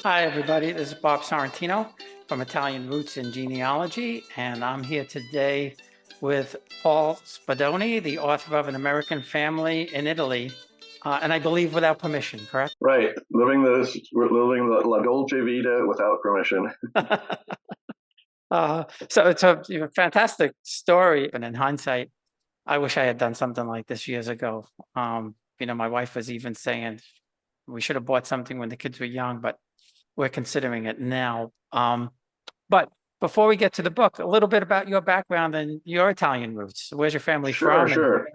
Hi, everybody. This is Bob Sorrentino from Italian Roots and Genealogy, and I'm here today with Paul Spadoni, the author of An American Family in Italy, and I believe without permission, correct? Right, living the La Dolce Vita without permission. So it's a fantastic story, and in hindsight, I wish I had done something like this years ago. My wife was even saying we should have bought something when the kids were young, but we're considering it now. But before we get to the book, a little bit about your background and your Italian roots. Where's your family from? Sure.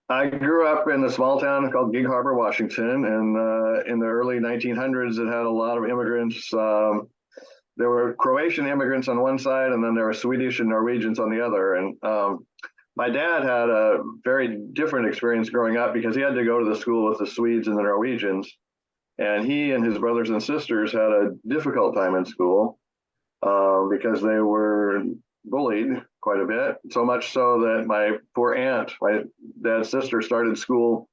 I grew up in a small town called Gig Harbor, Washington, and in the early 1900s, it had a lot of immigrants. There were Croatian immigrants on one side, and then there were Swedish and Norwegians on the other. And my dad had a very different experience growing up because he had to go to the school with the Swedes and the Norwegians. And he and his brothers and sisters had a difficult time in school because they were bullied quite a bit, so much so that my poor aunt, my dad's sister, started school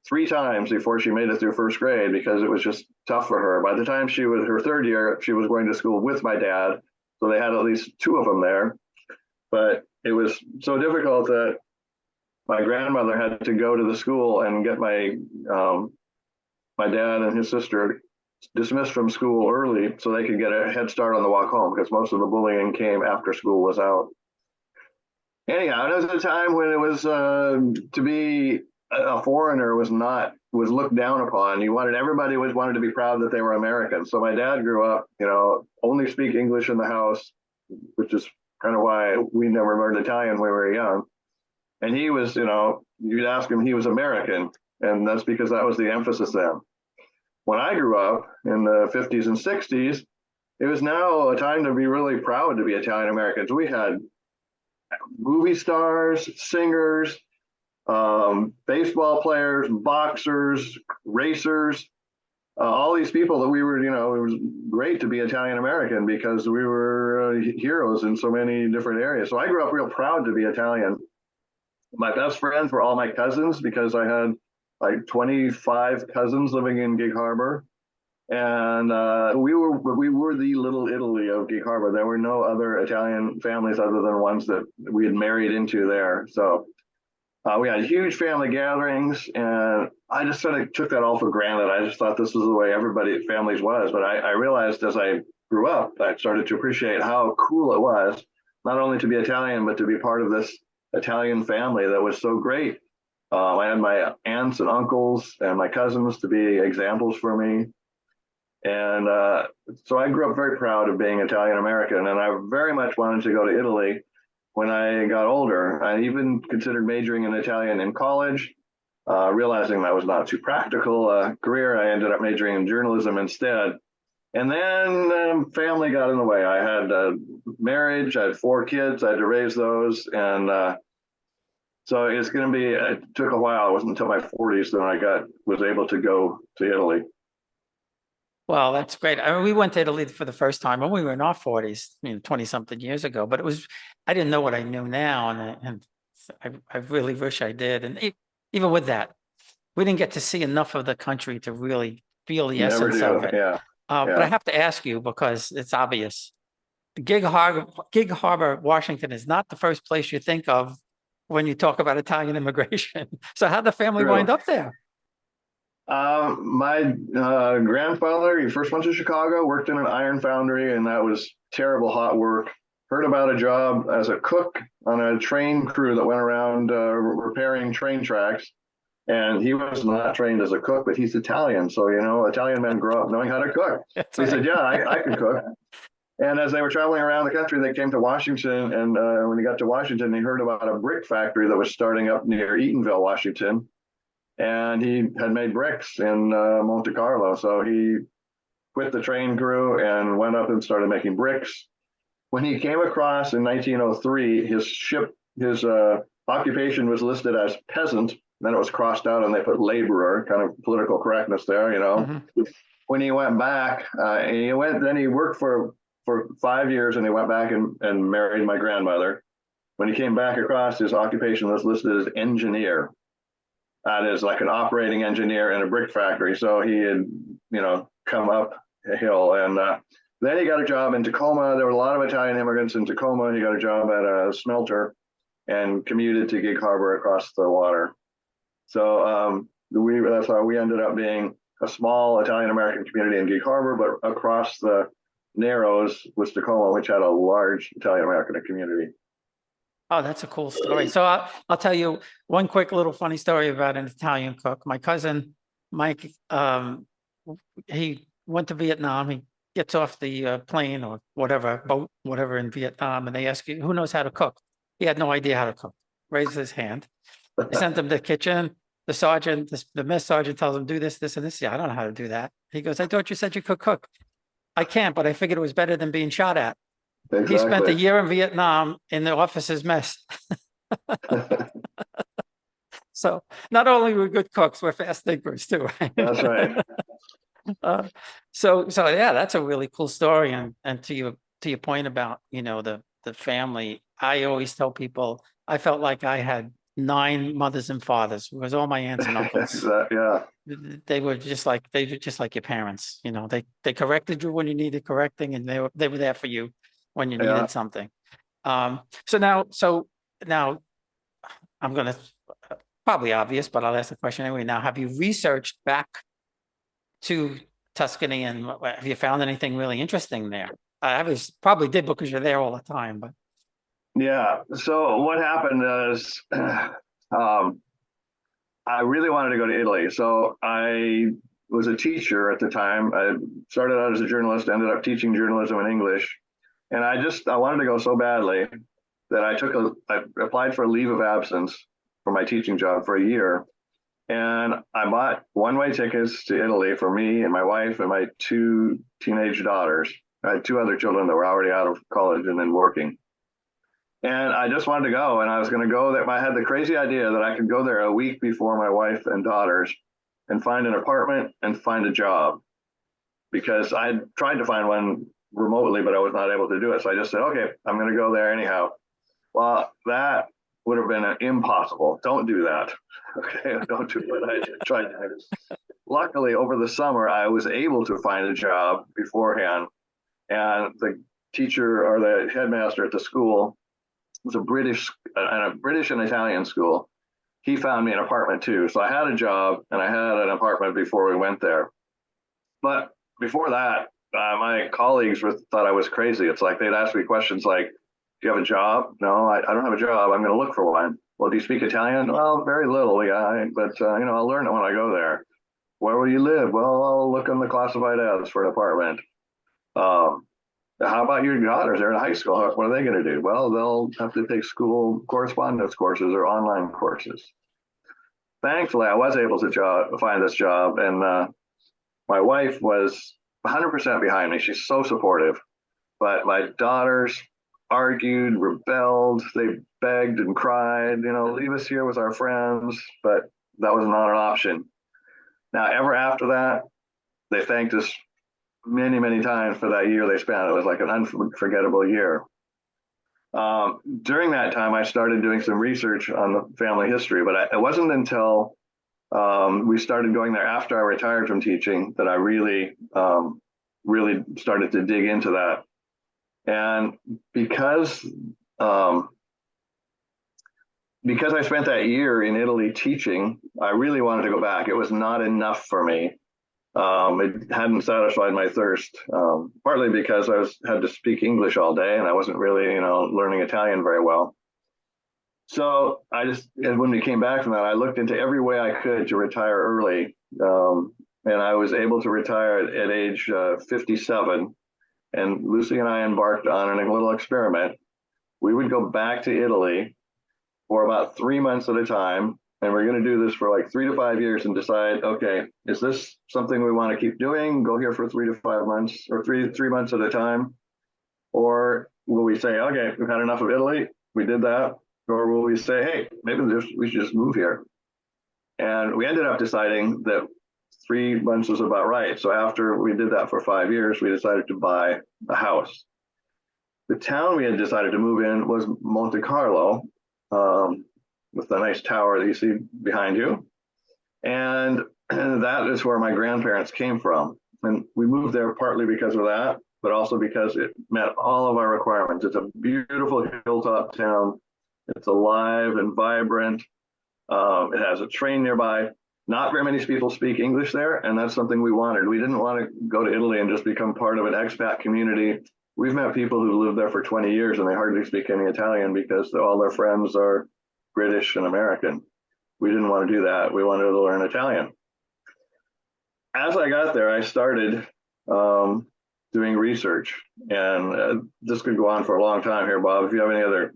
3 times before she made it through first grade because it was just tough for her. By the time she was her third year, she was going to school with my dad, so they had at least 2 of them there. But it was so difficult that my grandmother had to go to the school and get my dad and his sister dismissed from school early so they could get a head start on the walk home because most of the bullying came after school was out. Anyhow, it was a time when it was to be a foreigner was looked down upon. Everybody wanted to be proud that they were American. So my dad grew up, only speak English in the house, which is kind of why we never learned Italian when we were young. And he was, you'd ask him, he was American, and that's because that was the emphasis then. When I grew up in the 50s and 60s, it was now a time to be really proud to be Italian Americans. We had movie stars, singers, baseball players, boxers, racers, all these people that we were, it was great to be Italian American because we were heroes in so many different areas. So I grew up real proud to be Italian. My best friends were all my cousins because I had like 25 cousins living in Gig Harbor. And we were the little Italy of Gig Harbor. There were no other Italian families other than ones that we had married into there. So we had huge family gatherings, and I just sort of took that all for granted. I just thought this was the way everybody families was. But I realized as I grew up, I started to appreciate how cool it was, not only to be Italian, but to be part of this Italian family that was so great. I had my aunts and uncles and my cousins to be examples for me. And so I grew up very proud of being Italian American, and I very much wanted to go to Italy when I got older. I even considered majoring in Italian in college, realizing that was not too practical a career. I ended up majoring in journalism instead. And then family got in the way. I had marriage, I had 4 kids, I had to raise those, and so it's going to be, it took a while. It wasn't until my 40s that I was able to go to Italy. Well, that's great. I mean, we went to Italy for the first time when we were in our 40s, 20-something years ago, but I didn't know what I knew now. And I really wish I did. And even with that, we didn't get to see enough of the country to really feel the essence of it. Yeah. But I have to ask you because it's obvious. Gig Harbor, Washington is not the first place you think of when you talk about Italian immigration. So how'd the family wind up there? My grandfather, he first went to Chicago, worked in an iron foundry, and that was terrible hot work. Heard about a job as a cook on a train crew that went around repairing train tracks. And he was not trained as a cook, but he's Italian. So, Italian men grow up knowing how to cook. So he said, yeah, I can cook. And as they were traveling around the country, they came to Washington. And when he got to Washington, he heard about a brick factory that was starting up near Eatonville, Washington. And he had made bricks in Montecarlo. So he quit the train crew and went up and started making bricks. When he came across in 1903, his occupation was listed as peasant. Then it was crossed out and they put laborer, kind of political correctness there, Mm-hmm. When he went back, he worked for 5 years and he went back and married my grandmother. When he came back across, his occupation was listed as engineer. That is like an operating engineer in a brick factory. So he had, come up hill. And then he got a job in Tacoma. There were a lot of Italian immigrants in Tacoma. He got a job at a smelter and commuted to Gig Harbor across the water. So that's how we ended up being a small Italian-American community in Gig Harbor, but across the Narrows was Tacoma, which had a large Italian-American community. Oh, that's a cool story. So I'll tell you one quick little funny story about an Italian cook. My cousin, Mike, he went to Vietnam. He gets off the plane or whatever, boat, whatever in Vietnam, and they ask you, who knows how to cook? He had no idea how to cook. Raises his hand. They sent him to the kitchen. The sergeant, the mess sergeant tells him, do this, this, and this. Yeah, I don't know how to do that. He goes, I thought you said you could cook. I can't, but I figured it was better than being shot at. Exactly. He spent a year in Vietnam in the officer's mess. So not only we're good cooks, we're fast thinkers too. Right? That's right. So yeah, that's a really cool story. And to your point about, the family, I always tell people I felt like I had 9 mothers and fathers, because all my aunts and uncles, Yeah. they were just like your parents. They corrected you when you needed correcting, and they were there for you when you needed something. So now I'm gonna probably obvious, but I'll ask the question anyway. Now, have you researched back to Tuscany, and have you found anything really interesting there? I probably did, because you're there all the time, but. Yeah. So what happened is I really wanted to go to Italy. So I was a teacher at the time. I started out as a journalist, ended up teaching journalism and English. And I wanted to go so badly that I applied for a leave of absence for my teaching job for a year. And I bought one-way tickets to Italy for me and my wife and my 2 teenage daughters. I had 2 other children that were already out of college and then working. And I just wanted to go, and I was going to go there. I had the crazy idea that I could go there a week before my wife and daughters and find an apartment and find a job, because I had tried to find one remotely, but I was not able to do it. So I just said, okay, I'm going to go there anyhow. Well, that would have been impossible. Don't do that. Okay, don't do what I tried. Luckily, over the summer, I was able to find a job beforehand, and the teacher or the headmaster at the school was a British and Italian school. He found me an apartment too. So I had a job and I had an apartment before we went there. But before that, my colleagues thought I was crazy. It's like they'd ask me questions like, do you have a job? No, I don't have a job. I'm going to look for one. Well, do you speak Italian? Well, very little, yeah. But, I'll learn it when I go there. Where will you live? Well, I'll look on the classified ads for an apartment. How about your daughters? They're in high school. What are they going to do? Well, they'll have to take school correspondence courses or online courses. Thankfully, I was able to find this job, and my wife was 100% behind me. She's so supportive. But my daughters argued, rebelled. They begged and cried, leave us here with our friends. But that was not an option. Now, ever after that, they thanked us many, many times for that year they spent. It was like an unforgettable year. During that time, I started doing some research on the family history, but it wasn't until we started going there after I retired from teaching that I really started to dig into that. And because I spent that year in Italy teaching, I really wanted to go back. It was not enough for me. It hadn't satisfied my thirst, partly because I had to speak English all day and I wasn't really, learning Italian very well. So when we came back from that, I looked into every way I could to retire early. And I was able to retire at age 57. And Lucy and I embarked on a little experiment. We would go back to Italy for about 3 months at a time. And we're going to do this for like 3 to 5 years and decide, okay, is this something we want to keep doing? Go here for 3 to 5 months or three months at a time? Or will we say, okay, we've had enough of Italy. We did that. Or will we say, hey, maybe we should just move here? And we ended up deciding that 3 months was about right. So after we did that for 5 years, we decided to buy a house. The town we had decided to move in was Montecarlo, with the nice tower that you see behind you. And that is where my grandparents came from. And we moved there partly because of that, but also because it met all of our requirements. It's a beautiful hilltop town. It's alive and vibrant. It has a train nearby. Not very many people speak English there, and that's something we wanted. We didn't want to go to Italy and just become part of an expat community. We've met people who lived there for 20 years and they hardly speak any Italian because all their friends are British and American. We didn't want to do that. We wanted to learn Italian. As I got there, I started doing research, and this could go on for a long time here, Bob. If you have any other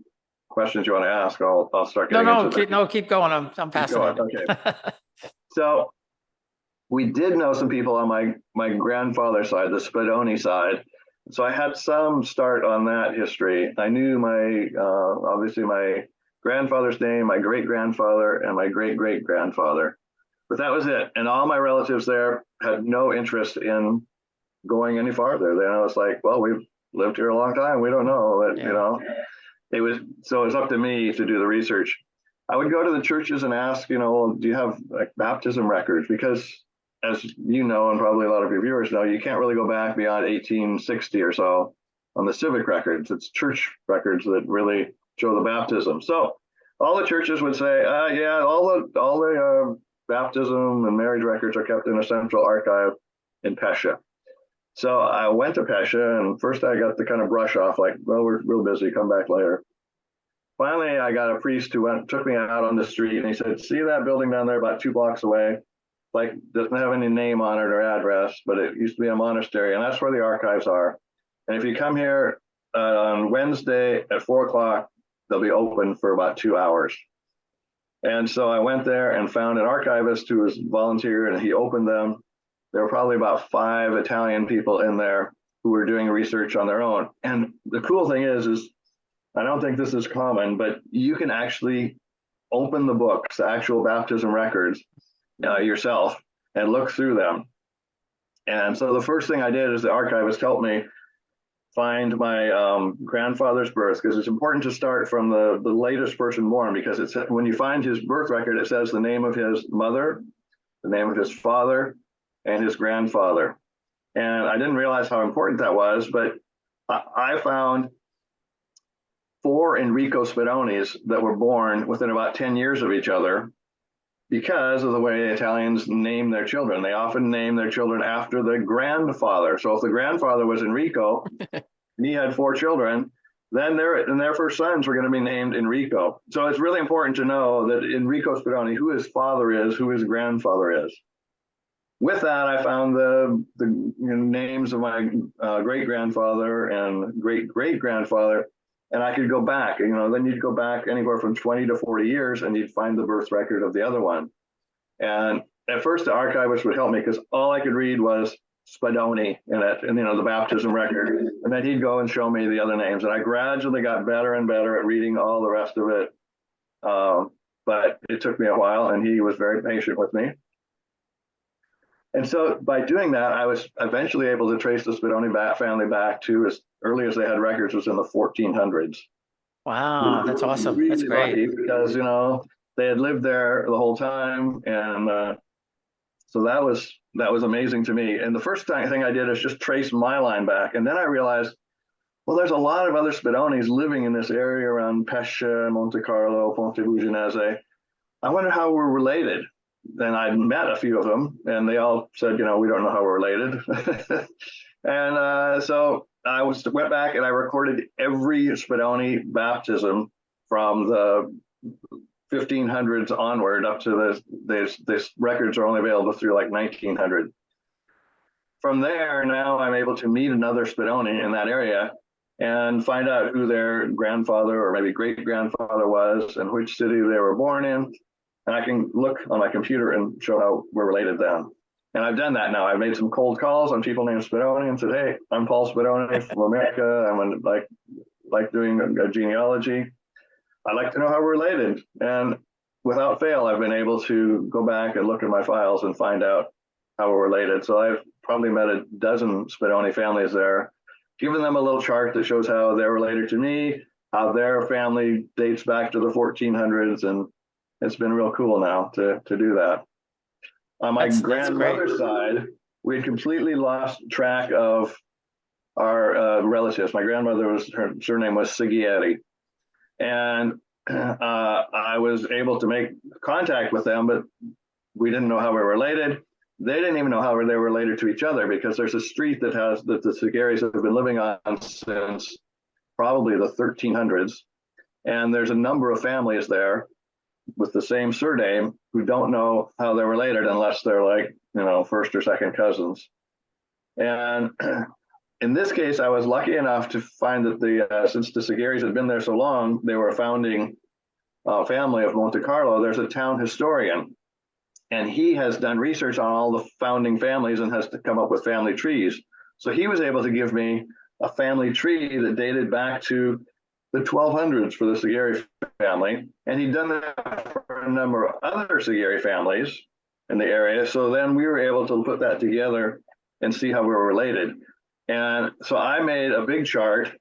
questions you want to ask, I'll start getting into them. Keep going. I'm fascinated. Okay. So we did know some people on my grandfather's side, the Spadoni side. So I had some start on that history. I knew obviously my grandfather's name, my great-grandfather, and my great-great-grandfather. But that was it. And all my relatives there had no interest in going any farther. Then I was like, well, we've lived here a long time. We don't know. But, it was up to me to do the research. I would go to the churches and ask, do you have like baptism records? Because as you know, and probably a lot of your viewers know, you can't really go back beyond 1860 or so on the civic records. It's church records that really show the baptism. So all the churches would say, yeah, all the baptism and marriage records are kept in a central archive in Pescia. So I went to Pescia, and first I got the kind of brush off, like, well, we're real busy, come back later. Finally, I got a priest who took me out on the street, and he said, see that building down there about 2 blocks away? Like, doesn't have any name on it or address, but it used to be a monastery, and that's where the archives are. And if you come here on Wednesday at 4 o'clock, they'll be open for about 2 hours. And so I went there and found an archivist who was volunteered, and he opened them. There were probably about 5 Italian people in there who were doing research on their own. And the cool thing is I don't think this is common, but you can actually open the books, the actual baptism records, yourself and look through them. And so the first thing I did is the archivist helped me find my grandfather's birth, because it's important to start from the latest person born, because it's when you find his birth record, it says the name of his mother, the name of his father, and his grandfather. And I didn't realize how important that was, but I found 4 Enrico Spadonis that were born within about 10 years of each other because of the way Italians name their children. They often name their children after the grandfather. So if the grandfather was Enrico, and he had 4 children, then their first sons were going to be named Enrico. So it's really important to know that Enrico Spadoni, who his father is, who his grandfather is. With that, I found the names of my great-grandfather and great-great-grandfather, and I could go back, then you'd go back anywhere from 20 to 40 years and you'd find the birth record of the other one. And at first the archivist would help me because all I could read was Spadoni in it, and the baptism record. And then he'd go and show me the other names. And I gradually got better and better at reading all the rest of it. But it took me a while, and he was very patient with me. And so by doing that, I was eventually able to trace the Spadoni family back to as early as they had records was in the 1400s. Wow, that's awesome. Really That's great. lucky because, they had lived there the whole time. And so that was amazing to me. And the first thing I did is just trace my line back. And then I realized, well, there's a lot of other Spadonis living in this area around Pescia, Montecarlo, Pontebuginese. I wonder how we're related. Then I met a few of them, and they all said, we don't know how we're related. And so I went back and I recorded every Spadoni baptism from the 1500s onward up to these records are only available through like 1900. From there, now I'm able to meet another Spadoni in that area and find out who their grandfather or maybe great-grandfather was and which city they were born in. And I can look on my computer and show how we're related then. And I've done that now. I've made some cold calls on people named Spadoni and said, hey, I'm Paul Spadoni from America. I'm like doing a genealogy. I'd like to know how we're related. And without fail, I've been able to go back and look at my files and find out how we're related. So I've probably met a dozen Spadoni families there, given them a little chart that shows how they're related to me, how their family dates back to the 1400s, and it's been real cool now to do that. On my grandmother's side, we had completely lost track of our relatives. My grandmother her surname was Sighieri, and I was able to make contact with them, but we didn't know how we were related. They didn't even know how they were related to each other, because there's a street that the Sighieri's have been living on since probably the 1300s, and there's a number of families there with the same surname who don't know how they're related unless they're like, first or second cousins. And in this case, I was lucky enough to find that since the Sighieri's had been there so long, they were a founding family of Montecarlo. There's a town historian, and he has done research on all the founding families and has to come up with family trees. So he was able to give me a family tree that dated back to the 1200s for the Sighieri family. And he'd done that for a number of other Sighieri families in the area. So then we were able to put that together and see how we were related. And so I made a big chart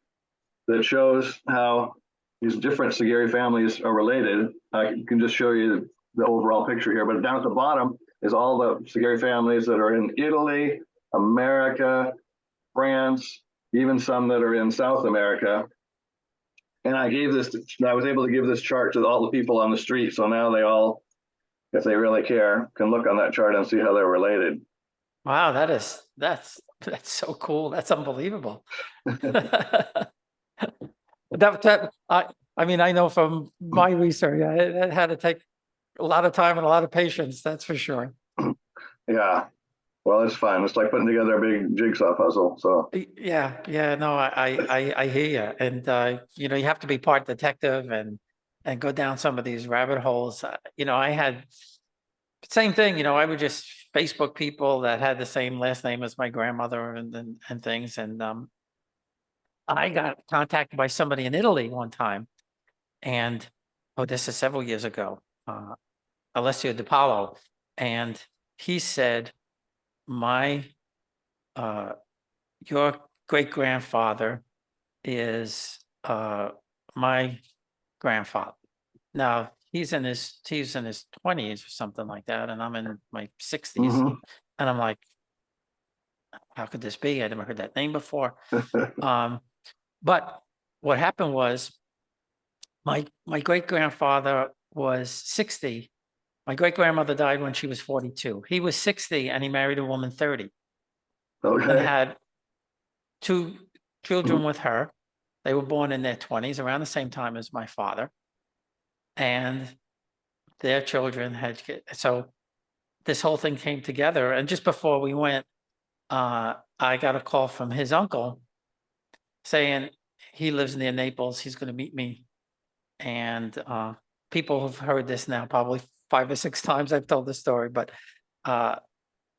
that shows how these different Sighieri families are related. I can just show you the overall picture here, but down at the bottom is all the Sighieri families that are in Italy, America, France, even some that are in South America. And I was able to give this chart to all the people on the street. So now they all, if they really care, can look on that chart and see how they're related. Wow, that's so cool. That's unbelievable. I mean, I know from my research, it had to take a lot of time and a lot of patience. That's for sure. Yeah. Well, it's fun. It's like putting together a big jigsaw puzzle. So yeah, no, I hear you. And you have to be part detective and go down some of these rabbit holes. I had same thing. I would just Facebook people that had the same last name as my grandmother and things. And I got contacted by somebody in Italy one time, and this is several years ago, Alessio DiPaolo, and he said, your great grandfather is my grandfather. Now he's in his 20s or something like that, and I'm in my 60s, mm-hmm. and I'm like, how could this be? I never heard that name before. But what happened was my great grandfather was 60. My great grandmother died when she was 42. He was 60 and he married a woman 30. Okay. And had 2 children with her. They were born in their 20s, around the same time as my father. And their children so this whole thing came together. And just before we went, I got a call from his uncle saying he lives near Naples. He's going to meet me. And people have heard this now, probably 5 or 6 times I've told the story, but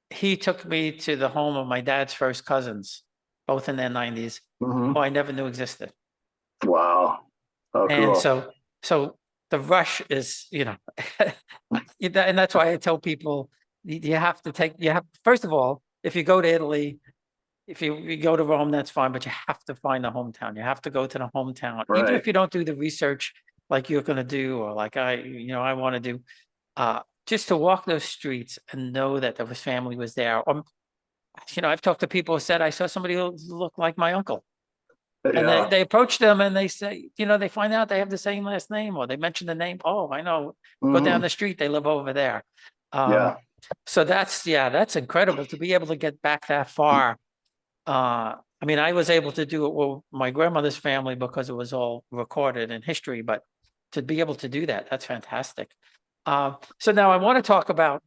he took me to the home of my dad's first cousins, both in their 90s, who I never knew existed. Wow. Oh, and cool. so the rush is, and that's why I tell people you have first of all, if you go to Italy, if you go to Rome, that's fine, but you have to find the hometown. You have to go to the hometown, Right. even if you don't do the research like you're going to do, or like I want to do, just to walk those streets and know that there was family was there. I've talked to people who said, I saw somebody who looked like my uncle. And Yeah. they approach them and they say, they find out they have the same last name, or they mention the name. Oh, I know. Go down the street. They live over there. Yeah. So that's incredible to be able to get back that far. I mean, I was able to do it with my grandmother's family because it was all recorded in history, but to be able to do that, that's fantastic. So now I want to talk about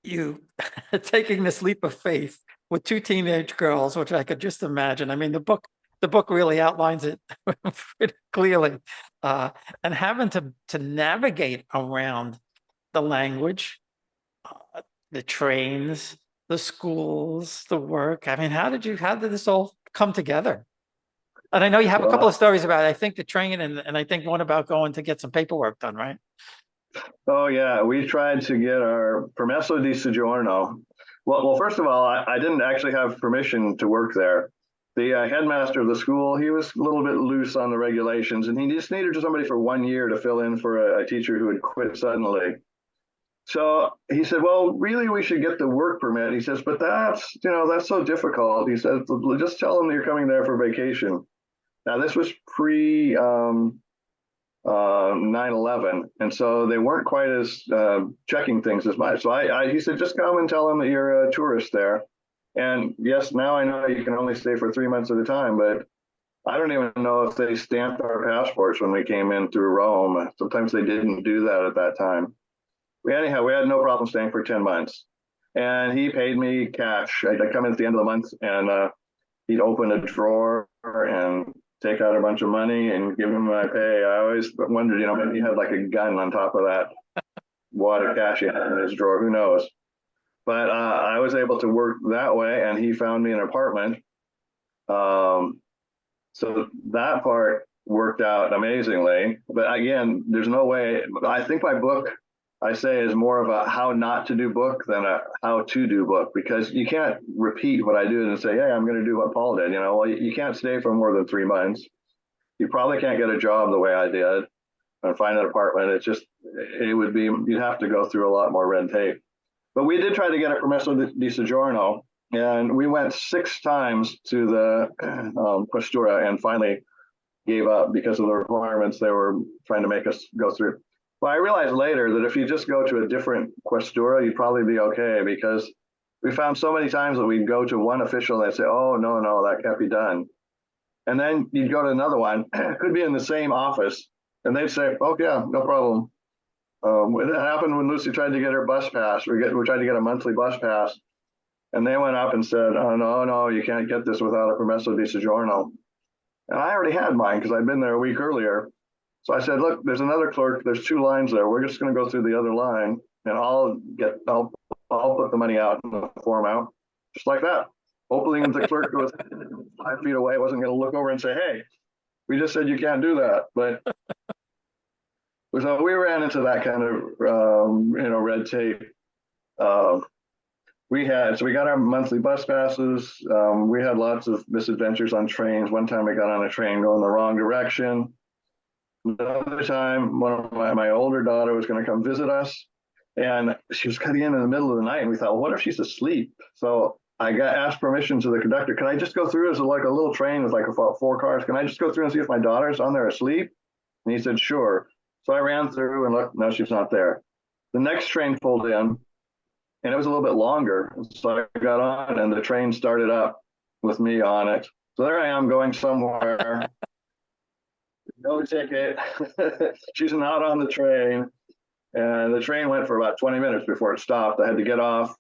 you taking this leap of faith with 2 teenage girls, which I could just imagine. I mean, the book really outlines it pretty clearly, and having to navigate around the language, the trains, the schools, the work. I mean, how did this all come together? And I know you have a couple of stories about it. I think the train and I think one about going to get some paperwork done, right? Oh yeah, we tried to get our permesso di soggiorno. Well, first of all, I didn't actually have permission to work there. The headmaster of the school, he was a little bit loose on the regulations, and he just needed somebody for 1 year to fill in for a teacher who had quit suddenly. So he said, well, really, we should get the work permit. He says, but that's so difficult. He says, just tell them that you're coming there for vacation. Now, this was pre 9/11, and so they weren't quite as checking things as much. So he said, just come and tell them that you're a tourist there. And yes, now I know you can only stay for 3 months at a time, but I don't even know if they stamped our passports when we came in through Rome. Sometimes they didn't do that at that time. We had no problem staying for 10 months. And he paid me cash. I'd come in at the end of the month, and he'd open a drawer and take out a bunch of money and give him my pay. I always wondered, maybe he had like a gun on top of that wad of cash he had in his drawer. Who knows? But I was able to work that way, and he found me an apartment. So that part worked out amazingly. But again, there's no way. I think my book, I say, is more of a how not to do book than a how to do book, because you can't repeat what I do and say, hey, I'm going to do what Paul did. Well, you can't stay for more than 3 months. You probably can't get a job the way I did and find an apartment. You'd have to go through a lot more red tape. But we did try to get a permesso di soggiorno, and we went 6 times to the questura and finally gave up because of the requirements they were trying to make us go through. Well, I realized later that if you just go to a different questura, you'd probably be okay, because we found so many times that we'd go to one official and they'd say, oh, no, that can't be done. And then you'd go to another one, could be in the same office, and they'd say, oh, yeah, no problem. It happened when Lucy tried to get her bus pass. We tried to get a monthly bus pass, and they went up and said, oh, no, you can't get this without a permesso di soggiorno. And I already had mine because I'd been there a week earlier. So I said, look, there's another clerk. There's 2 lines there. We're just going to go through the other line, and I'll put the money out and the form out, just like that. Hoping the clerk who was 5 feet away wasn't going to look over and say, hey, we just said you can't do that. But so we ran into that kind of red tape. We got our monthly bus passes. We had lots of misadventures on trains. One time we got on a train going the wrong direction. Another time, one of my older daughter was going to come visit us, and she was cutting in the middle of the night, and we thought, well, what if she's asleep? So I asked permission to the conductor. Can I just go through as like a little train with like 4 cars? Can I just go through and see if my daughter's on there asleep? And he said, sure. So I ran through and looked. No, she's not there. The next train pulled in, and it was a little bit longer. So I got on, and the train started up with me on it. So there I am going somewhere. No ticket. She's not on the train. And the train went for about 20 minutes before it stopped. I had to get off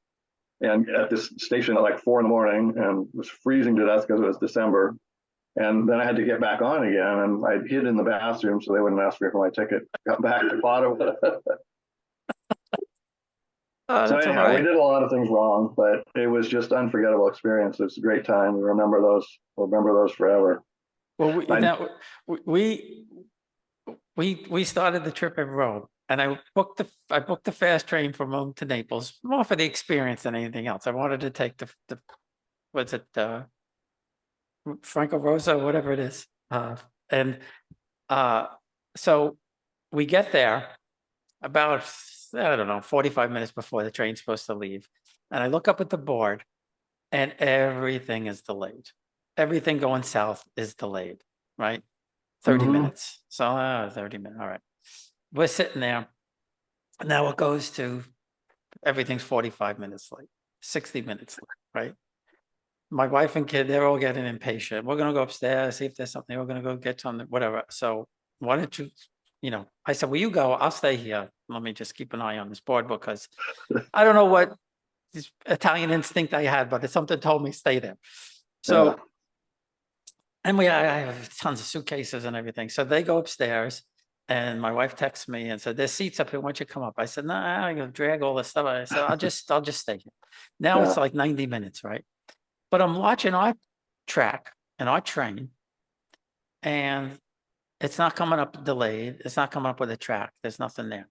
and at this station at like 4 in the morning, and was freezing to death because it was December. And then I had to get back on again, and I hid in the bathroom so they wouldn't ask me for my ticket. Got back to Ottawa. So anyhow, we did a lot of things wrong, but it was just unforgettable experience. It's a great time. We'll remember those forever. Well, we started the trip in Rome, and I booked the fast train from Rome to Naples, more for the experience than anything else. I wanted to take the Franco Rosa, whatever it is, so we get there about, I don't know, 45 minutes before the train's supposed to leave, and I look up at the board, and everything is delayed. Everything going south is delayed, right? 30 minutes. So 30 minutes. All right. We're sitting there. Now it goes to everything's 45 minutes late, 60 minutes late, right? My wife and kid, they're all getting impatient. We're going to go upstairs, see if there's something. We're going to go get something, whatever. So why don't you, I said, well, you go, I'll stay here. Let me just keep an eye on this board, because I don't know what this Italian instinct I had, but something told me stay there. So, and I have tons of suitcases and everything. So they go upstairs, and my wife texts me and said, there's seats up here. Why don't you come up? I said, no, I'm going to drag all this stuff. I said, I'll just stay here. Now it's like 90 minutes, right? But I'm watching our track and our train, and it's not coming up delayed. It's not coming up with a track. There's nothing there.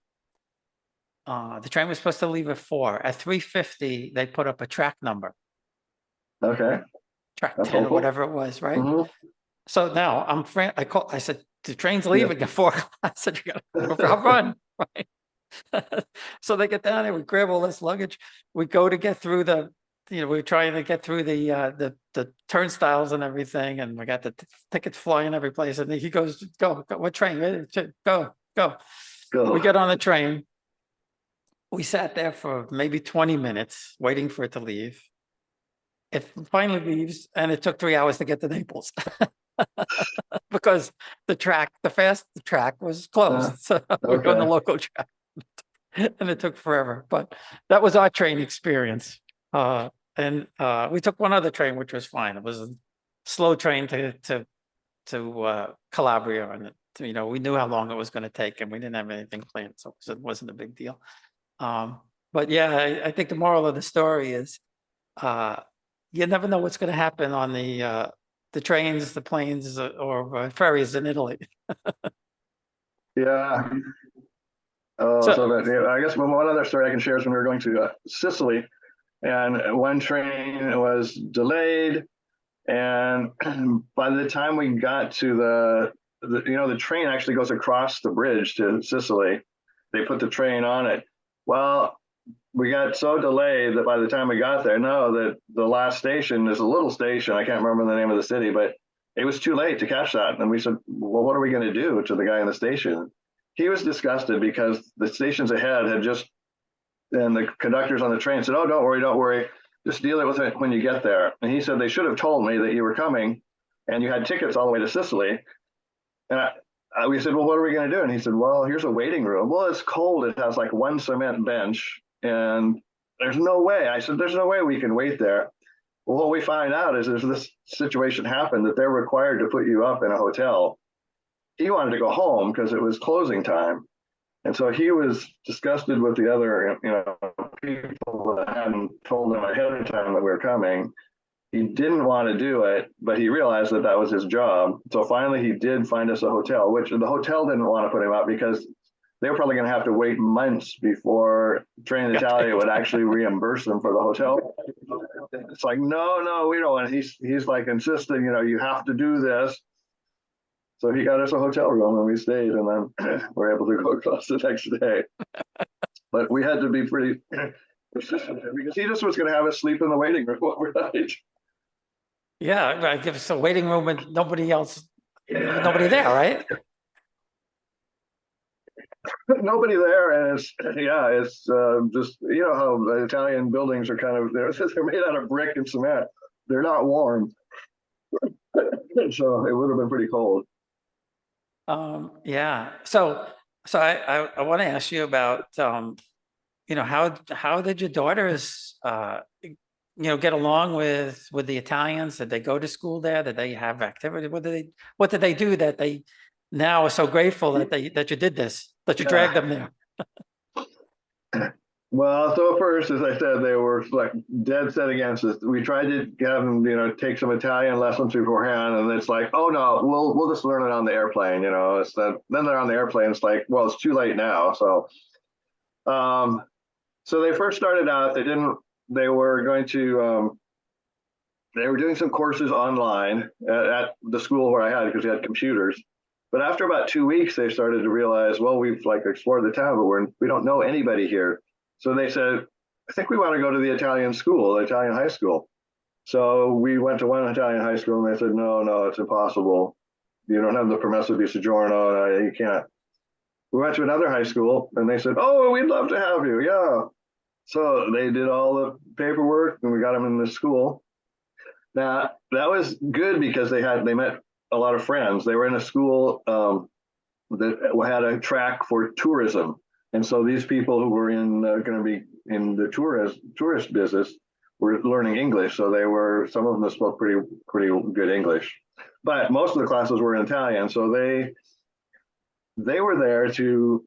The train was supposed to leave at 4. At 3:50, they put up a track number. Okay. Track 10 or whatever it was, right? So now I said, the train's leaving at 4 o'clock. I said, I'll run, right? So they get down there, we grab all this luggage, we go to get through we're trying to get through the turnstiles and everything, and we got the tickets flying every place. And he goes, go, what train? Go. We get on the train. We sat there for maybe 20 minutes waiting for it to leave. It finally leaves, and it took 3 hours to get to Naples because the track was closed. So we were on the local track, and it took forever. But that was our train experience. And we took one other train, which was fine. It was a slow train to Calabria, and we knew how long it was going to take, and we didn't have anything planned, so it wasn't a big deal. But yeah, I think the moral of the story is you never know what's going to happen on the trains, the planes, or ferries in Italy. Yeah. I guess one other story I can share is when we were going to Sicily, and one train was delayed, and by the time we got to the train actually goes across the bridge to Sicily. They put the train on it. Well, we got so delayed that by the time we got there, that the last station is a little station. I can't remember the name of the city, but it was too late to catch that. And we said, well, what are we going to do to the guy in the station? He was disgusted because the stations ahead and the conductors on the train said, oh, don't worry. Just deal with it when you get there. And he said, they should have told me that you were coming and you had tickets all the way to Sicily. And we said, well, what are we going to do? And he said, well, here's a waiting room. Well, it's cold. It has like one cement bench, and there's no way. I said, there's no way we can wait there. Well, what we find out is this situation happened that they're required to put you up in a hotel. He wanted to go home because it was closing time. And so he was disgusted with the other, people that hadn't told him ahead of time that we were coming. He didn't want to do it, but he realized that was his job. So finally, he did find us a hotel, which the hotel didn't want to put him up because they were probably going to have to wait months before Train Italia would actually reimburse them for the hotel. It's like, no, we don't. And he's like insisting, you have to do this. So he got us a hotel room and we stayed, and then we're able to go across the next day. But we had to be pretty persistent because he just was going to have us sleep in the waiting room overnight. Yeah, I give us a waiting room and nobody there, right? Nobody there, and it's just how the Italian buildings are kind of they're made out of brick and cement. They're not warm, so it would have been pretty cold. Yeah. So I want to ask you about how did your daughters get along with the Italians? Did they go to school there? Did they have activity? What did they do that they now are so grateful that you did this, that you dragged them there? Well, so first, as I said, they were like dead set against us. We tried to have them, take some Italian lessons beforehand, and it's like, oh no, we'll just learn it on the airplane, then they're on the airplane. It's like, well, it's too late now. So, so they first started out. They were going to, they were doing some courses online at the school where I had, because we had computers. But after about 2 weeks, they started to realize, well, we've explored the town, but we don't know anybody here. So they said, I think we want to go to the Italian school, the Italian high school. So we went to one Italian high school, and they said, no, it's impossible. You don't have the permesso di soggiorno. You can't. We went to another high school, and they said, oh, we'd love to have you. Yeah. So they did all the paperwork, and we got them in the school. Now, that was good because they met a lot of friends. They were in a school that had a track for tourism. And so these people who were going to be in the tourist business were learning English. So some of them spoke pretty good English, but most of the classes were in Italian. So they were there to,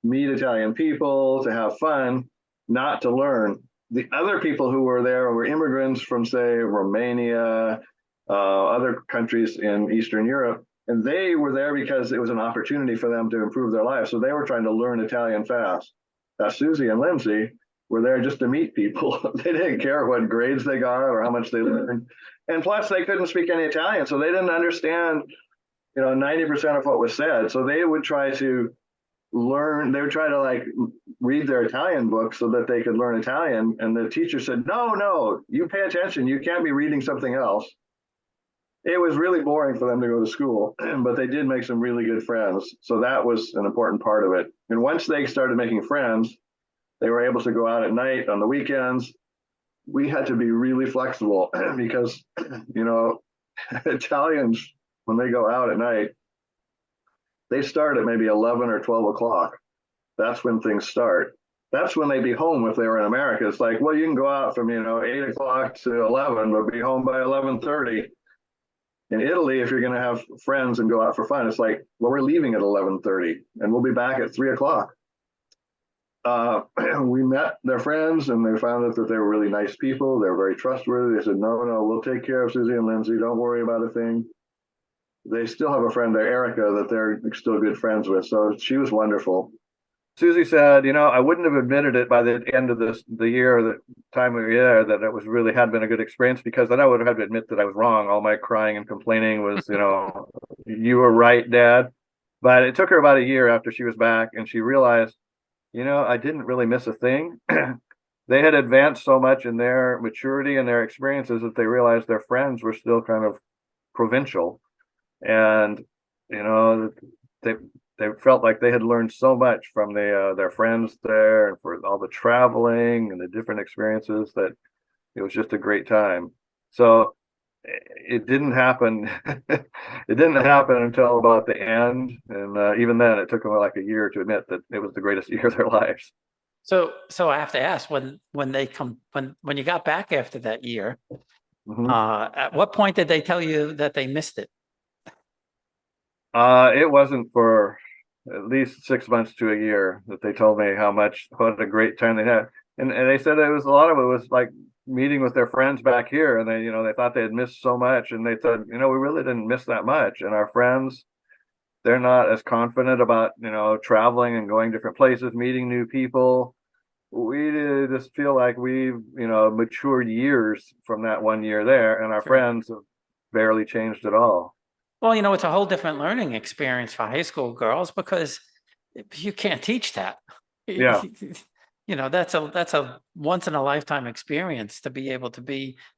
meet Italian people, to have fun, not to learn. The other people who were there were immigrants from, say, Romania, other countries in Eastern Europe. And they were there because it was an opportunity for them to improve their lives. So they were trying to learn Italian fast. Now, Susie and Lindsay were there just to meet people. They didn't care what grades they got or how much they learned. And plus, they couldn't speak any Italian, so they didn't understand, 90% of what was said. So they would try to, learn, they would try to like read their Italian books so that they could learn Italian. And the teacher said, no, you pay attention. You can't be reading something else. It was really boring for them to go to school, but they did make some really good friends. So that was an important part of it. And once they started making friends, they were able to go out at night on the weekends. We had to be really flexible because, you know, Italians, when they go out at night, they start at maybe 11 or 12 o'clock. That's when things start. That's when they'd be home if they were in America. It's like, well, you can go out from, 8 o'clock to 11, but be home by 11:30. In Italy, if you're going to have friends and go out for fun, it's like, well, we're leaving at 11:30 and we'll be back at 3 o'clock. We met their friends and they found out that they were really nice people. They were very trustworthy. They said, no, we'll take care of Susie and Lindsay. Don't worry about a thing. They still have a friend there, Erica, that they're still good friends with. So she was wonderful. Susie said, I wouldn't have admitted it by the end of the year, the time we were there, that it was really had been a good experience, because then I would have had to admit that I was wrong. All my crying and complaining was, you were right, Dad. But it took her about a year after she was back, and she realized, I didn't really miss a thing. They had advanced so much in their maturity and their experiences that they realized their friends were still kind of provincial. And, they felt like they had learned so much from their friends there, and for all the traveling and the different experiences, that it was just a great time. So it didn't happen. It didn't happen until about the end, and even then, it took them like a year to admit that it was the greatest year of their lives. So I have to ask, when you got back after that year, at what point did they tell you that they missed it? It wasn't for at least 6 months to a year that they told me what a great time they had. And they said a lot of it was like meeting with their friends back here, and they thought they had missed so much, and they said, we really didn't miss that much. And our friends, they're not as confident about, traveling and going different places, meeting new people. We just feel like we've, matured years from that 1 year there, and our friends have barely changed at all. Well, it's a whole different learning experience for high school girls, because you can't teach that. Yeah. That's a once in a lifetime experience to be able to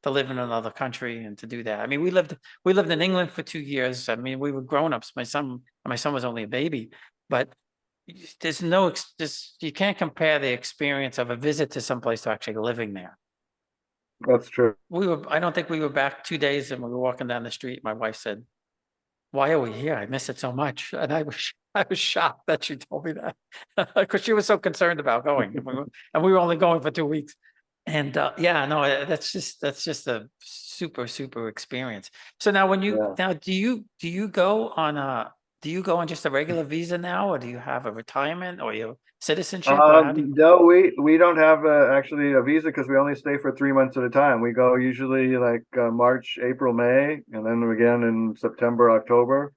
live in another country and to do that. I mean, we lived in England for 2 years. I mean, we were grown-ups. My son was only a baby, but you can't compare the experience of a visit to someplace to actually living there. That's true. I don't think we were back 2 days, and we were walking down the street. My wife said, "Why are we here? I miss it so much." And I was shocked that she told me that, because she was so concerned about going, and we were only going for 2 weeks. And that's just a super, super experience. So now, do you go on just a regular visa now, or do you have a retirement or your citizenship? No, we don't have actually a visa, because we only stay for 3 months at a time. We go usually like March, April, May, and then again in September, October.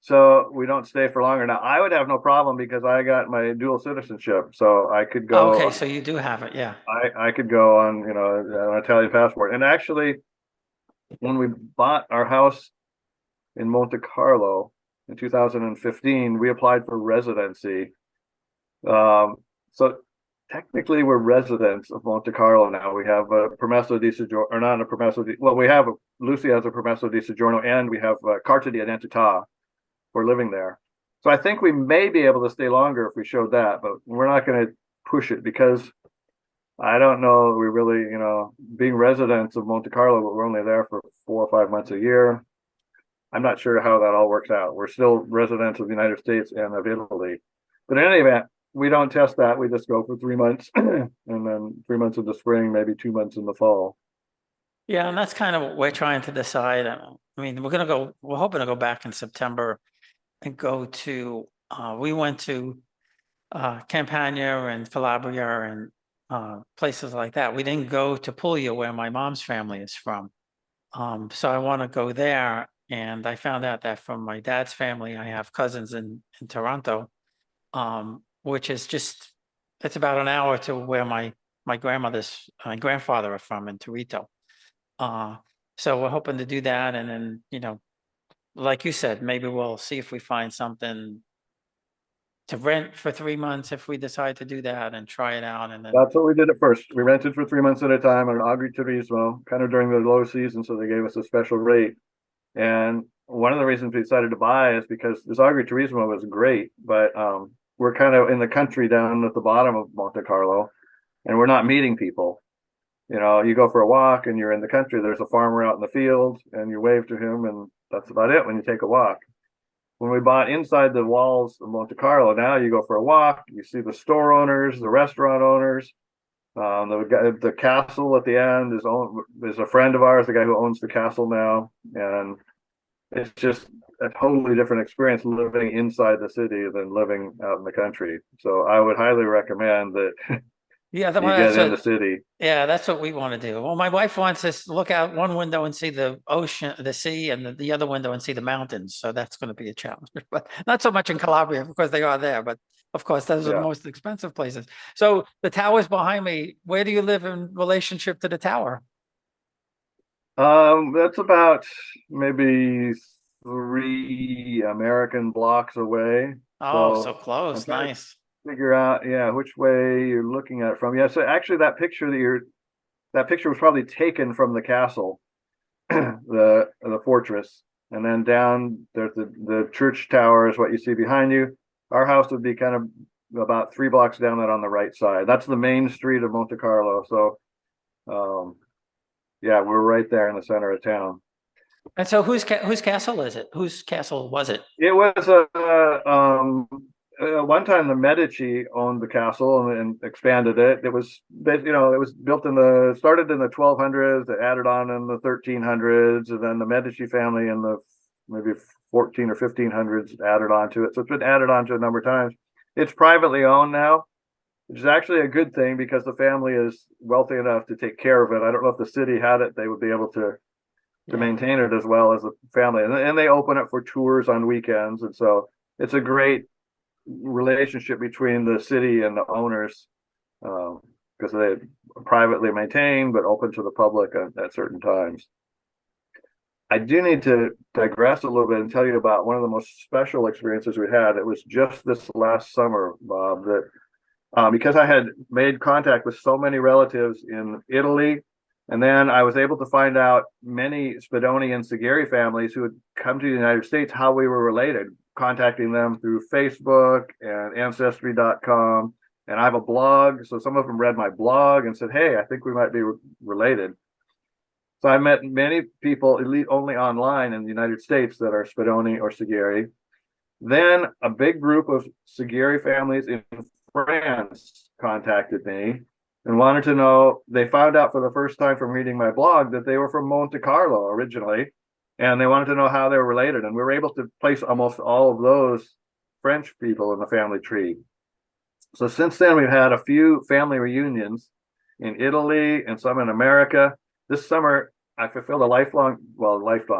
So we don't stay for longer. Now, I would have no problem because I got my dual citizenship, so I could go. Okay, so you do have it, yeah. I could go on, an Italian passport. And actually, when we bought our house in Monte Carlo in 2015, we applied for residency. So technically we're residents of Monte Carlo now. We have a permesso di soggiorno, or not a permesso di, well, Lucy has a permesso di soggiorno, and we have a carta di identità for living there. So I think we may be able to stay longer if we showed that, but we're not going to push it, because I don't know, we really, being residents of Monte Carlo, but we're only there for 4 or 5 months a year. I'm not sure how that all works out. We're still residents of the United States and of Italy. But in any event, we don't test that. We just go for 3 months, and then 3 months in the spring, maybe 2 months in the fall. Yeah, and that's kind of what we're trying to decide. I mean, we're hoping to go back in September and go to, we went to Campania and Calabria and places like that. We didn't go to Puglia, where my mom's family is from. So I want to go there. And I found out that from my dad's family, I have cousins in Toronto, which is it's about an hour to where my grandfather are from, in Torito. So we're hoping to do that. And then, like you said, maybe we'll see if we find something to rent for 3 months if we decide to do that and try it out, and then That's what we did at first. We rented for 3 months at a time on an agriturismo, kind of during the low season, so they gave us a special rate. And one of the reasons we decided to buy is because this agriturismo was great, but we're kind of in the country down at the bottom of Monte Carlo, and we're not meeting people. You know, you go for a walk and you're in the country, there's a farmer out in the field and you wave to him, and that's about it when you take a walk. When we bought inside the walls of Monte Carlo, now you go for a walk, you see the store owners, the restaurant owners. The castle at the end is a friend of ours, the guy who owns the castle now, and it's just a totally different experience living inside the city than living out in the country. So I would highly recommend that yeah, you get in the city. yeah, that's what we want to do. Well, my wife wants us to look out one window and see the ocean, the sea, and the other window and see the mountains. So that's going to be a challenge, but not so much in Calabria because they are there. But of course, those are the Yeah. most expensive places. So the tower's behind me. Where do you live in relationship to the tower? That's about maybe 3 American blocks away. Oh, so I'm close. trying to Nice. figure out, yeah, which way you're looking at it from. Yeah, so actually that picture was probably taken from the castle, the fortress, and then down there's the church tower is what you see behind you. Our house would be kind of about 3 blocks down that on the right side. That's the main street of Monte Carlo. So yeah, we're right there in the center of town. And so whose castle is it? Whose castle was it? It was one time the Medici owned the castle and expanded it. It was it was built started in the 1200s, it added on in the 1300s, and then the Medici family in the maybe 14 or 1500s added on to it. So it's been added on to a number of times. It's privately owned now, which is actually a good thing because the family is wealthy enough to take care of it. I don't know if the city had it, they would be able to maintain it as well as the family. And they open it for tours on weekends. And so it's a great relationship between the city and the owners because they privately maintained but open to the public at certain times. I do need to digress a little bit and tell you about one of the most special experiences we had. It was just this last summer, Bob, that because I had made contact with so many relatives in Italy, and then I was able to find out many Spadoni and Sigeri families who had come to the United States, how we were related, contacting them through Facebook and Ancestry.com. And I have a blog, so some of them read my blog and said, hey, I think we might be related. So I met many people, only online in the United States, that are Spadoni or Sigeri. Then a big group of Sigeri families in France contacted me and wanted to know, they found out for the first time from reading my blog that they were from Monte Carlo originally, and they wanted to know how they were related. And we were able to place almost all of those French people in the family tree. So since then, we've had a few family reunions in Italy and some in America. This summer, I fulfilled a lifelong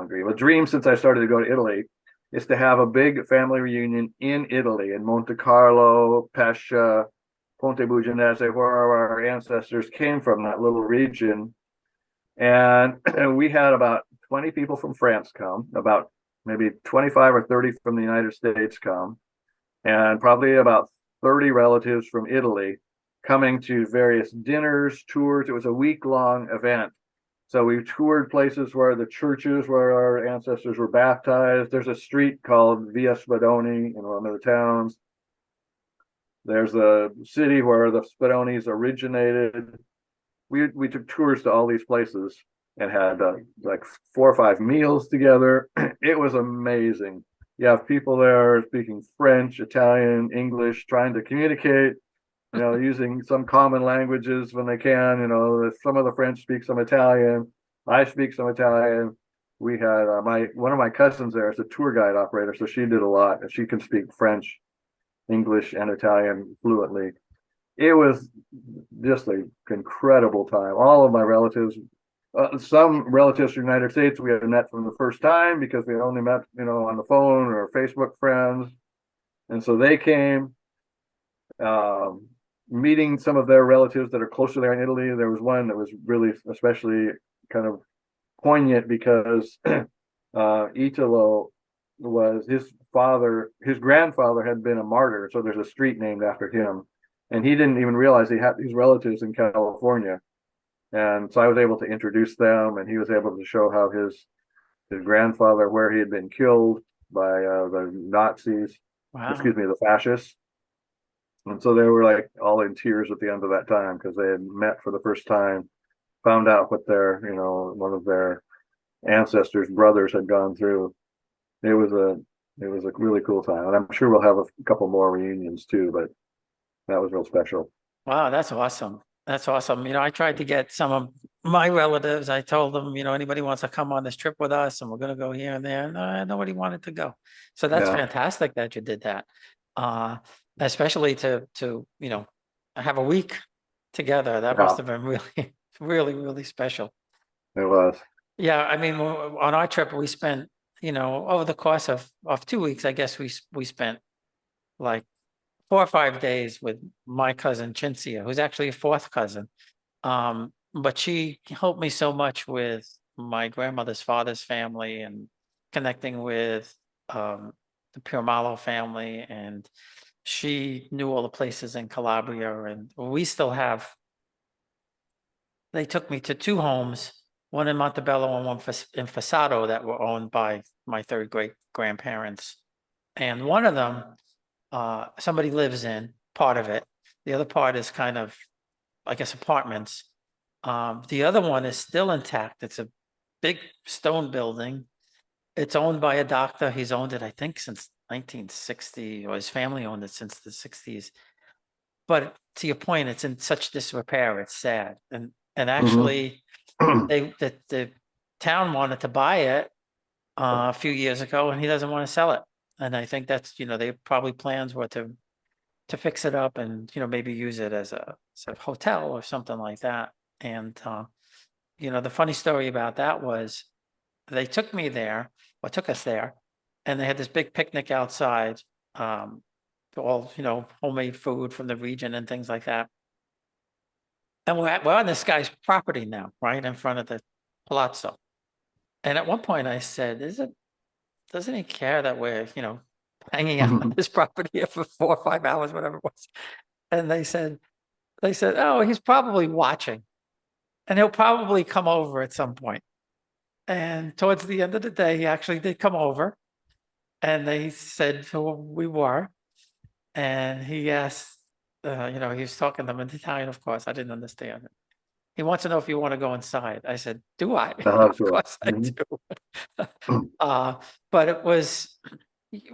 dream, a dream since I started to go to Italy, is to have a big family reunion in Italy, in Monte Carlo, Pescia, Ponte Bugenese, where our ancestors came from, that little region. And we had about 20 people from France come, about maybe 25 or 30 from the United States come, and probably about 30 relatives from Italy coming to various dinners, tours. It was a week-long event. So we toured places where the churches where our ancestors were baptized. There's a street called Via Spadoni in one of the towns. There's a city where the Spadonis originated. We took tours to all these places and had like 4 or 5 meals together. It was amazing. You have people there speaking French, Italian, English, trying to communicate, using some common languages when they can. Some of the French speak some Italian. I speak some Italian. We had one of my cousins there is a tour guide operator, so she did a lot, and she can speak French, English, and Italian fluently. It was just an incredible time. All of my relatives, some relatives from the United States, we had met from the first time because we had only met, on the phone or Facebook friends, and so they came. Meeting some of their relatives that are closer there in Italy. There was one that was really especially kind of poignant because Italo his his grandfather had been a martyr, so there's a street named after him, and he didn't even realize he had these relatives in California. And so I was able to introduce them, and he was able to show how his grandfather, where he had been killed by the Nazis, Wow. excuse me, the fascists. And so they were like all in tears at the end of that time because they had met for the first time, found out what one of their ancestors' brothers had gone through. It was a it was a really cool time, and I'm sure we'll have a couple more reunions too. But that was real special. Wow, that's awesome. That's awesome. I tried to get some of my relatives. I told them, anybody wants to come on this trip with us and we're going to go here and there. No, nobody wanted to go. So that's Yeah, fantastic that you did that. Uh, especially to have a week together. That yeah, must have been really, really, really special. it was. Yeah, I mean, on our trip, we spent, over the course of 2 weeks, I guess we spent like 4 or 5 days with my cousin Chintzia, who's actually a fourth cousin. But she helped me so much with my grandmother's father's family and connecting with the Pirmalo family, and she knew all the places in Calabria, and we still have. They took me to two homes, one in Montebello and one in Fasado, that were owned by my third great grandparents, and one of them somebody lives in part of it. The other part is kind of, I guess, apartments. The other one is still intact. It's a big stone building. It's owned by a doctor. He's owned it, I think, since 1960, or his family owned it since the 60s. But to your point, it's in such disrepair. It's sad. And Hmm. actually, the town wanted to buy it a few years ago, and he doesn't want to sell it. And I think that's, they probably plans were to fix it up and, maybe use it as a hotel or something like that. And, the funny story about that was they took me there, or took us there, and they had this big picnic outside, all, homemade food from the region and things like that. And we're on this guy's property now, right in front of the palazzo. And at one point I said, doesn't he care that we're, hanging out on this property here for 4 or 5 hours, whatever it was? And they said, oh, he's probably watching and he'll probably come over at some point. And towards the end of the day, he actually did come over, and they said who we were. And he asked, he was talking to them in Italian, of course. I didn't understand it. He wants to know if you want to go inside. I said, do I? Oh, Of cool. course I Mhm. do. But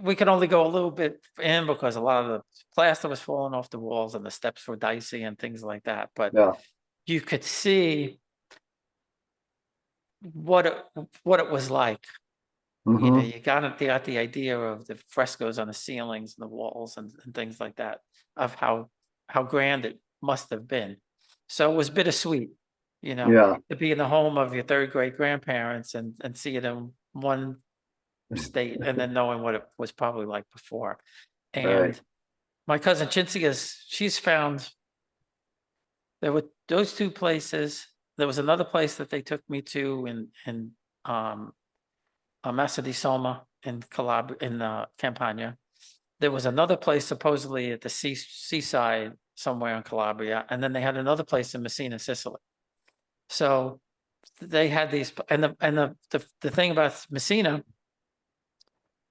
we could only go a little bit in because a lot of the plaster was falling off the walls and the steps were dicey and things like that. But Yeah. you could see what it was like. Hmm. You got the idea of the frescoes on the ceilings and the walls and things like that, of how grand it must have been. So it was bittersweet, Yeah. to be in the home of your third great grandparents and see it in one state, and then knowing what it was probably like before. Right. And my cousin Chintzia, she's found there were those two places. There was another place that they took me to in um Massa di Soma in Calabria, in Campania. There was another place supposedly at the seaside somewhere in Calabria, and then they had another place in Messina, Sicily. So they had these, and the thing about Messina,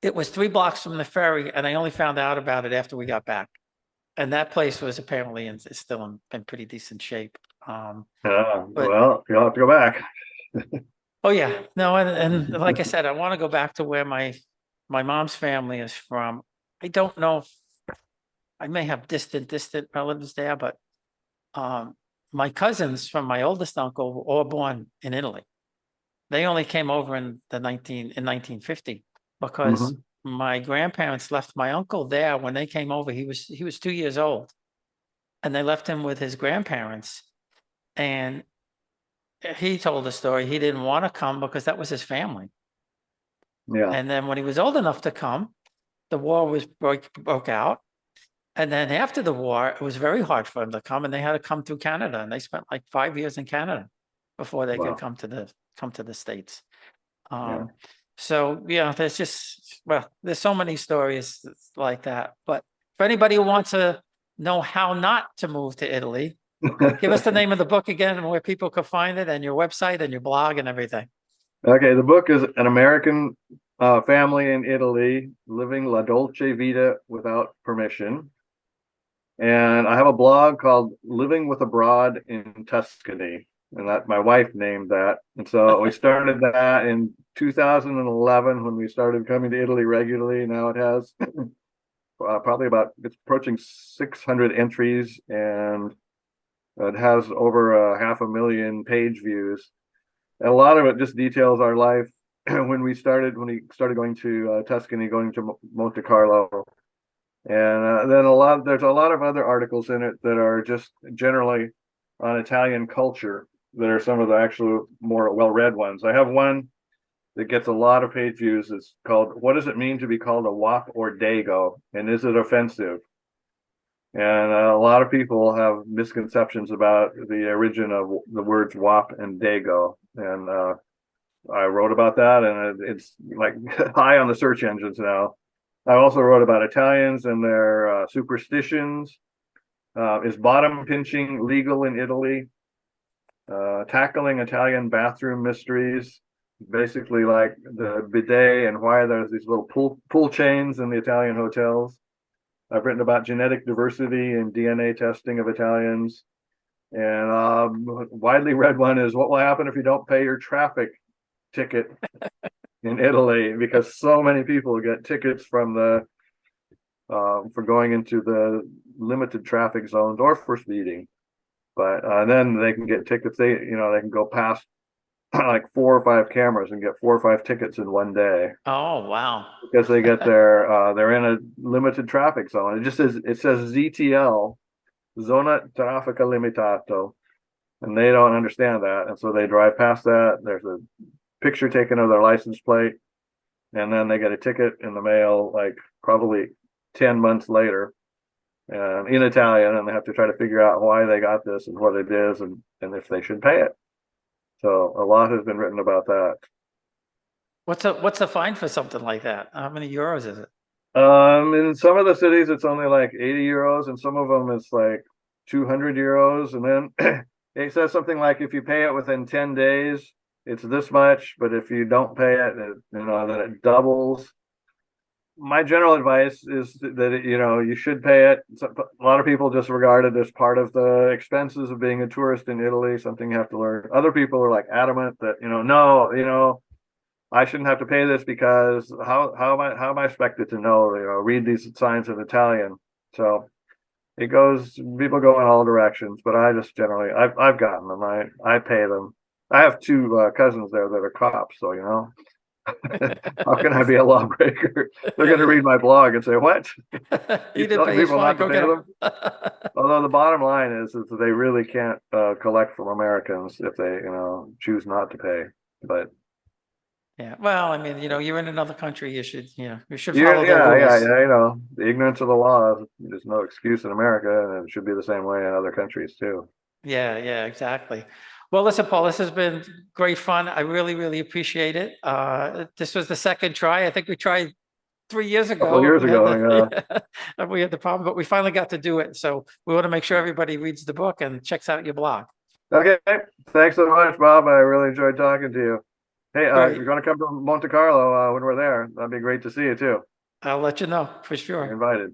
it was 3 blocks from the ferry, and I only found out about it after we got back. And that place was apparently is still in pretty decent shape. But Well, you'll have to go back. oh yeah, no, and like I said, I want to go back to where my mom's family is from. I don't know if I may have distant relatives there, but um, my cousins from my oldest uncle were all born in Italy. They only came over in 1950 because Hmm. my grandparents left my uncle there when they came over. He was 2 years old, and they left him with his grandparents. And he told the story. He didn't want to come because that was his family. Yeah. And then when he was old enough to come, the war broke out. And then after the war, it was very hard for them to come, and they had to come through Canada, and they spent like 5 years in Canada before they could Wow. come to the States. Yeah. Um, So, yeah, there's just, well, there's so many stories like that. But for anybody who wants to know how not to move to Italy, give us the name of the book again and where people could find it, and your website and your blog and everything. Okay, the book is An American Family in Italy, Living La Dolce Vita Without Permission. And I have a blog called Living with Abroad in Tuscany. And that my wife named that. And so we started that in 2011 when we started coming to Italy regularly. Now it has probably it's approaching 600 entries, and it has over 500,000 page views. And a lot of it just details our life when we started going to Tuscany, going to Montecarlo. And then there's a lot of other articles in it that are just generally on Italian culture that are some of the actual more well-read ones. I have one that gets a lot of page views. It's called, "What Does It Mean to Be Called a Wop or Dago? And Is It Offensive?" And a lot of people have misconceptions about the origin of the words wop and dago. And I wrote about that, and it's like high on the search engines now. I also wrote about Italians and their superstitions. Is bottom pinching legal in Italy? Tackling Italian bathroom mysteries, basically like the bidet and why there's these little pool chains in the Italian hotels. I've written about genetic diversity and DNA testing of Italians. And widely read one is what will happen if you don't pay your traffic ticket in Italy, because so many people get tickets from the for going into the limited traffic zones or for speeding. But then they can get tickets. They can go past like 4 or 5 cameras and get 4 or 5 tickets in one day Oh, wow. because they get they're in a limited traffic zone. It says ZTL, Zona Traffico Limitato, and they don't understand that, and so they drive past that. There's a picture taken of their license plate, and then they get a ticket in the mail, like probably 10 months later, and in Italian, and they have to try to figure out why they got this and what it is, and if they should pay it. So a lot has been written about that. What's a fine for something like that? How many euros is it? In some of the cities, it's only like 80 euros, and some of them it's like 200 euros. And then it says something like if you pay it within 10 days, it's this much, but if you don't pay it, then it doubles. My general advice is that you should pay it. A lot of people just regard it as part of the expenses of being a tourist in Italy, something you have to learn. Other people are like adamant that no, I shouldn't have to pay this because how am I expected to know? Read these signs in Italian. So people go in all directions, but I just generally I've gotten them. I pay them. I have 2 cousins there that are cops, so how can I be a lawbreaker? They're going to read my blog and say, "What? You You didn't telling pay his people fine, not to go pay get them?" him. Although the bottom line is that they really can't collect from Americans if they choose not to pay. But Yeah, well, I mean, you're in another country, you should yeah, follow their rules. the ignorance of the law, there's no excuse in America, and it should be the same way in other countries too. Yeah, exactly. Well, listen, Paul, this has been great fun. I really, really appreciate it. This was the second try. I think we tried 3 years A couple of ago. years We had ago, the, yeah. yeah, and we had the problem, but we finally got to do it. So we want to make sure everybody reads the book and checks out your blog. Okay, thanks so much, Bob. I really enjoyed talking to you. Hey, Great. you're going to come to Monte Carlo when we're there. That'd be great to see you too. I'll let you know for You're sure. invited.